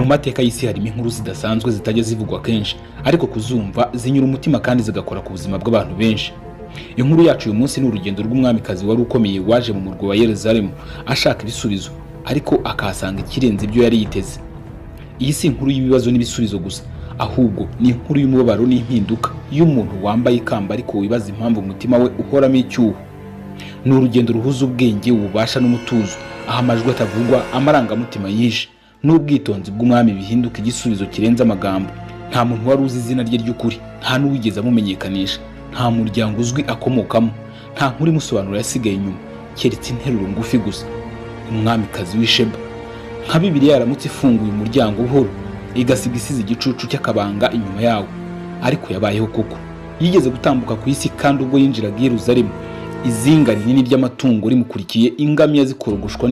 mateka y'isi harimo inkuru zidasanzwe zitajya zivugwa kenshi, ariko kuzumva zinyura umutima kandi zigakora ku buzima bw'abantu benshi. Inkuru yacu uyu munsi ni urugendo rw'umwamikazi wari ukomeye waje mu murwa wa Yerusalemu ashaka ibisubizo, ariko akahasanga ikirenze ibyo yari yiteze. Iyi si inkuru y'ibibazo n'ibisubizo gusa, ahubwo ni inkuru y'umubabaro n'impinduka y'umuntu wambaye ikamba ariko wibaza impamvu umutima we uhoramo icyuho. Ni urugendo ruhuza ubwenge, ububasha n'umutuzo, aho amajwi atavugwa, amarangamutima yishe n'ubwitonzi bw'umwami bihinduka igisubizo kirenze amagambo. Nta muntu wari uzi izina rye ry'ukuri, nta n'uwigeze amumenyekanisha, nta muryango uzwi akomokamo, nta nkuru imusobanura yasigaye inyuma, keretse interuro ngufi gusa: umwamikazi w'Isheba. Nka Bibiliya yaramutse ifunguye umuryango buhoro, igasiga isize igicucu cy'akabanga inyuma yawo. Ariko yabayeho koko, yigeze gutambuka ku isi, kandi ubwo yinjiraga i Yerusalemu, izinga rinini ry'amatungo rimukurikiye, ingamiya zikorogoshwa